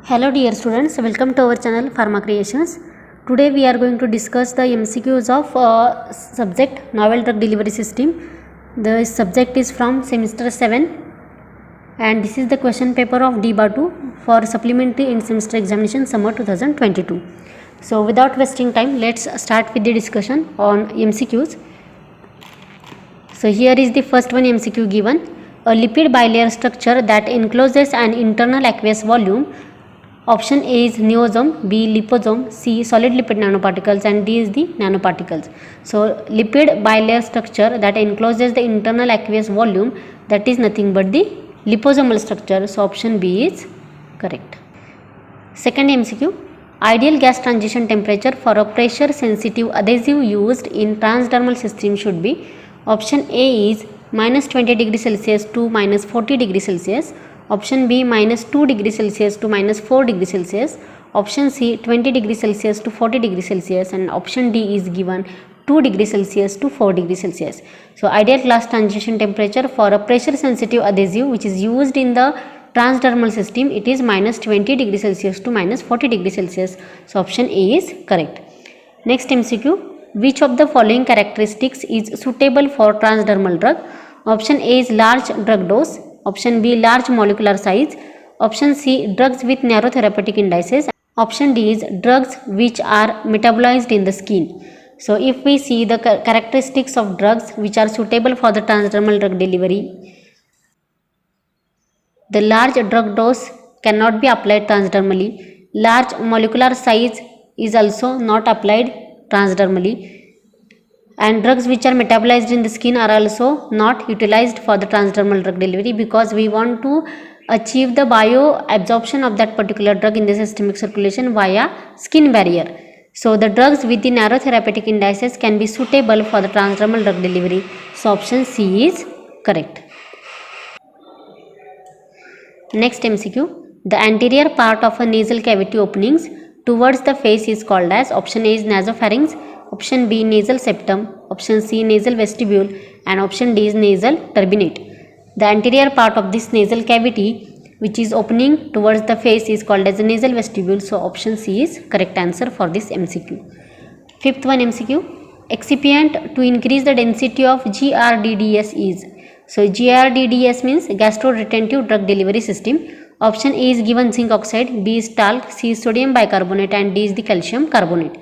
Hello dear students, welcome to our channel Pharma Creations. Today we are going to discuss the MCQs of subject Novel Drug Delivery System. The subject is from semester 7 and this is the question paper of DBA2 for supplementary end semester examination summer 2022. So without wasting time, let's start with the discussion on MCQs. So here is the first one MCQ given. A lipid bilayer structure that encloses an internal aqueous volume. Option A is neosome, B liposome, C solid lipid nanoparticles and D is the nanoparticles. So lipid bilayer structure that encloses the internal aqueous volume, that is nothing but the liposomal structure. So option B is correct. Second MCQ, ideal gas transition temperature for a pressure sensitive adhesive used in transdermal system should be. Option A is minus 20 degrees Celsius to minus 40 degrees Celsius. Option B minus 2 degrees Celsius to minus 4 degrees Celsius. Option C 20 degrees Celsius to 40 degrees Celsius and option D is given 2 degrees Celsius to 4 degrees Celsius. So ideal gas transition temperature for a pressure sensitive adhesive which is used in the transdermal system, it is minus 20 degrees Celsius to minus 40 degrees Celsius. So option A is correct. Next MCQ, which of the following characteristics is suitable for transdermal drug? Option A is large drug dose. Option B large molecular size. Option C drugs with narrow therapeutic indices. Option D is drugs which are metabolized in the skin. So if we see the characteristics of drugs which are suitable for the transdermal drug delivery, the large drug dose cannot be applied transdermally. Large molecular size is also not applied transdermally. And drugs which are metabolized in the skin are also not utilized for the transdermal drug delivery because we want to achieve the bioabsorption of that particular drug in the systemic circulation via skin barrier. So the drugs with the narrow therapeutic indices can be suitable for the transdermal drug delivery. So option C is correct. Next MCQ, the anterior part of a nasal cavity openings towards the face is called as. Option A is nasopharynx. Option B nasal septum, option C nasal vestibule and option D is nasal turbinate. The anterior part of this nasal cavity which is opening towards the face is called as a nasal vestibule. So option C is correct answer for this MCQ. Fifth one MCQ, excipient to increase the density of GRDDS is. So GRDDS means gastroretentive drug delivery system. Option A is given zinc oxide, B is talc, C is sodium bicarbonate and D is the calcium carbonate.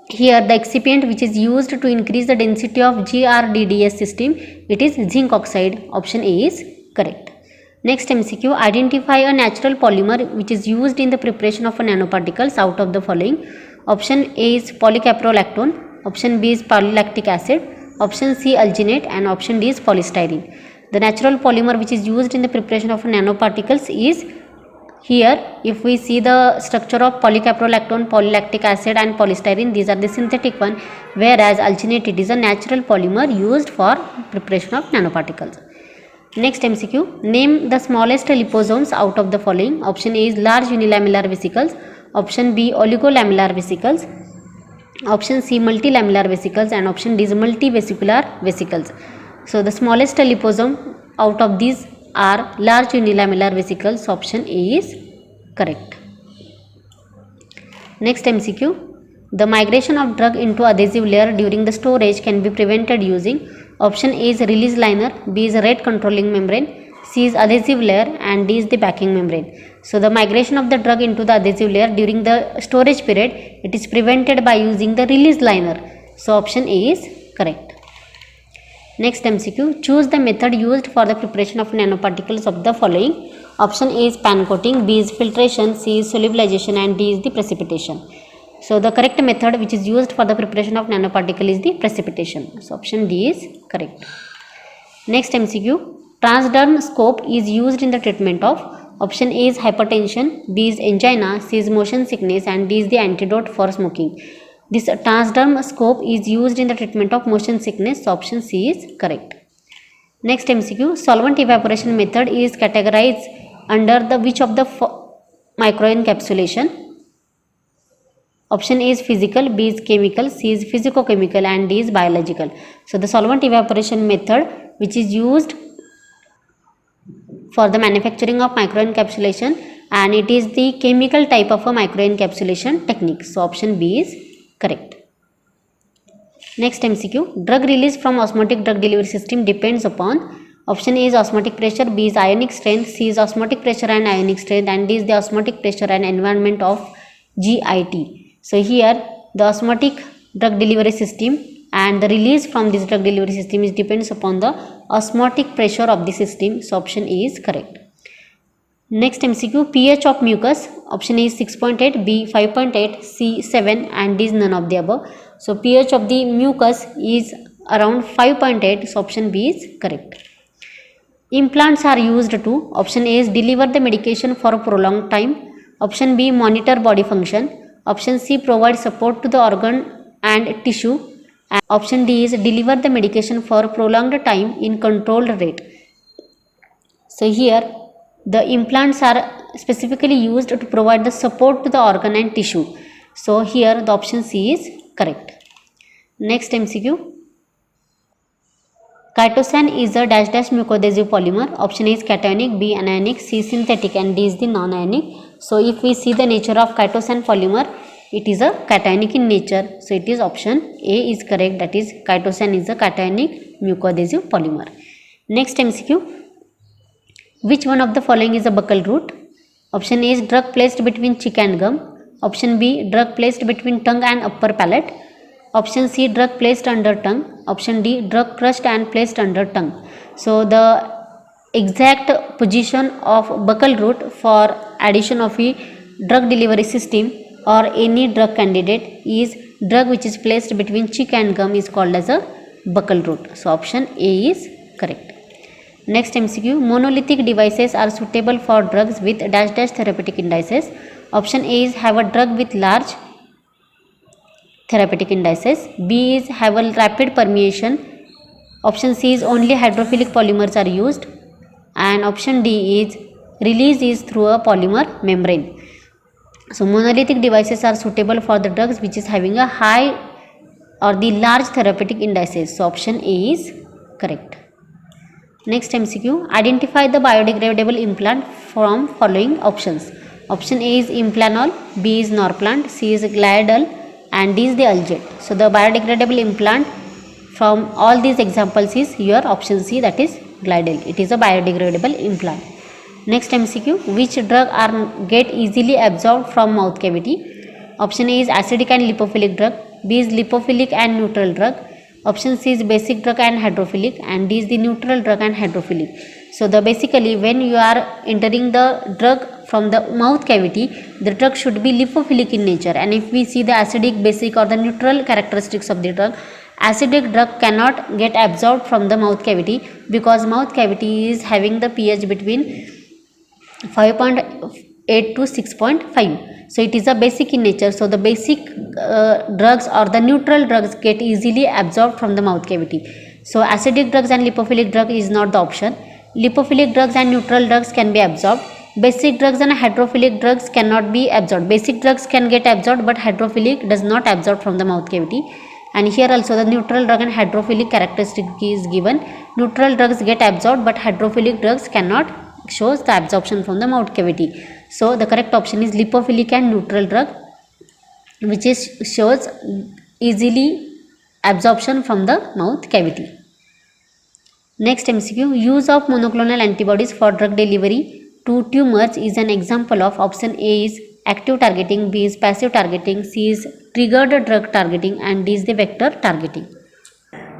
Here the excipient which is used to increase the density of GRDDS system, it is zinc oxide. Option A is correct. Next MCQ, identify a natural polymer which is used in the preparation of a nanoparticles out of the following. Option A is polycaprolactone, option B is polylactic acid, option C alginate and option D is polystyrene. The natural polymer which is used in the preparation of nanoparticles is, here if we see the structure of polycaprolactone, polylactic acid and polystyrene, these are the synthetic one, whereas alginate, it is a natural polymer used for preparation of nanoparticles. Next MCQ, name the smallest liposomes out of the following. Option A is large unilamellar vesicles, option B oligolamellar vesicles, option C multilamellar vesicles and option D is multivesicular vesicles. So the smallest liposome out of these are large unilamellar vesicles. Option A is correct. Next MCQ, the migration of drug into adhesive layer during the storage can be prevented using. Option A is release liner, B is rate controlling membrane, C is adhesive layer and D is the backing membrane. So the migration of the drug into the adhesive layer during the storage period, it is prevented by using the release liner. So option A is correct. Next MCQ, choose the method used for the preparation of nanoparticles of the following. Option A is pan coating, B is filtration, C is solubilization and D is the precipitation. So the correct method which is used for the preparation of nanoparticle is the precipitation. So option D is correct. Next MCQ, transderm scope is used in the treatment of. Option A is hypertension, B is angina, C is motion sickness and D is the antidote for smoking. This transderm scope is used in the treatment of motion sickness. So option C is correct. Next MCQ, solvent evaporation method is categorized under the which of the microencapsulation? Option A is physical, B is chemical, C is physicochemical and D is biological. So the solvent evaporation method which is used for the manufacturing of microencapsulation, and it is the chemical type of a microencapsulation technique. So option B is correct. Next MCQ, drug release from osmotic drug delivery system depends upon, option A is osmotic pressure, B is ionic strength, C is osmotic pressure and ionic strength, and D is the osmotic pressure and environment of GIT. So here the osmotic drug delivery system and the release from this drug delivery system is depends upon the osmotic pressure of the system. So option A is correct. Next MCQ, pH of mucus, option A is 6.8, B 5.8, C 7 and D is none of the above. So pH of the mucus is around 5.8, so option B is correct. Implants are used to, option A is deliver the medication for a prolonged time, option B monitor body function, option C provide support to the organ and tissue, and option D is deliver the medication for a prolonged time in controlled rate. So here the implants are specifically used to provide the support to the organ and tissue. So here the option C is correct. Next MCQ, chitosan is a dash dash mucoadhesive polymer. Option A is cationic, B anionic, C synthetic and D is the non-ionic. So if we see the nature of chitosan polymer, it is a cationic in nature. So it is option A is correct, that is chitosan is a cationic mucoadhesive polymer. Next MCQ, which one of the following is a buccal root? Option A is drug placed between cheek and gum. Option B, drug placed between tongue and upper palate. Option C, drug placed under tongue. Option D, drug crushed and placed under tongue. So the exact position of buccal root for addition of a drug delivery system or any drug candidate is drug which is placed between cheek and gum is called as a buccal root. So option A is correct. Next MCQ, monolithic devices are suitable for drugs with dash dash therapeutic indices. Option A is have a drug with large therapeutic indices. B is have a rapid permeation. Option C is only hydrophilic polymers are used. And option D is release is through a polymer membrane. So monolithic devices are suitable for the drugs which is having a high or the large therapeutic indices. So option A is correct. Next MCQ, identify the biodegradable implant from following options. Option A is Implanol, B is Norplant, C is Glidol and D is the Algate. So the biodegradable implant from all these examples is your option C, that is Glidol. It is a biodegradable implant. Next MCQ, which drug are get easily absorbed from mouth cavity? Option A is acidic and lipophilic drug, B is lipophilic and neutral drug. Option C is basic drug and hydrophilic and D is the neutral drug and hydrophilic. So the basically when you are entering the drug from the mouth cavity, the drug should be lipophilic in nature, and if we see the acidic, basic or the neutral characteristics of the drug, acidic drug cannot get absorbed from the mouth cavity because mouth cavity is having the pH between 5.8 to 6.5. So it is a basic in nature. So the basic drugs or the neutral drugs get easily absorbed from the mouth cavity. So acidic drugs and lipophilic drug is not the option. Lipophilic drugs and neutral drugs can be absorbed. Basic drugs and hydrophilic drugs cannot be absorbed. Basic drugs can get absorbed but hydrophilic does not absorb from the mouth cavity. And here also the neutral drug and hydrophilic characteristic is given. Neutral drugs get absorbed but hydrophilic drugs cannot shows the absorption from the mouth cavity. So the correct option is lipophilic and neutral drug, which is shows easily absorption from the mouth cavity. Next MCQ, use of monoclonal antibodies for drug delivery to tumors is an example of. Option A is active targeting, B is passive targeting, C is triggered drug targeting and D is the vector targeting.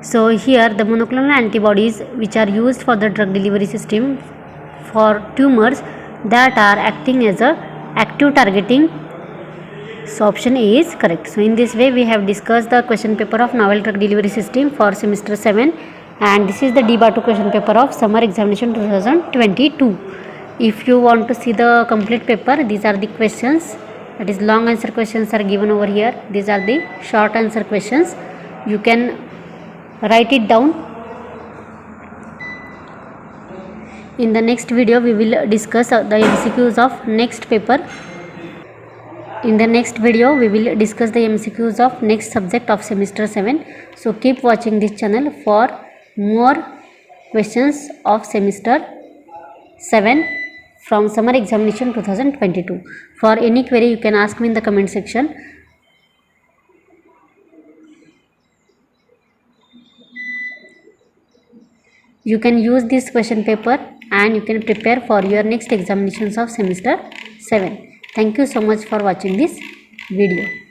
So here the monoclonal antibodies which are used for the drug delivery system for tumors that are acting as a active targeting. So option A is correct. So in this way we have discussed the question paper of novel drug delivery system for semester 7, and this is the D/2 question paper of summer examination 2022. If you want to see the complete paper, these are the questions, that is long answer questions are given over here. These are the short answer questions. You can write it down. In the next video we will discuss the MCQs of next paper. In the next video we will discuss the MCQs of next subject of semester 7. So keep watching this channel for more questions of semester 7 from summer examination 2022. For any query you can ask me in the comment section. You can use this question paper and you can prepare for your next examinations of semester 7. Thank you so much for watching this video.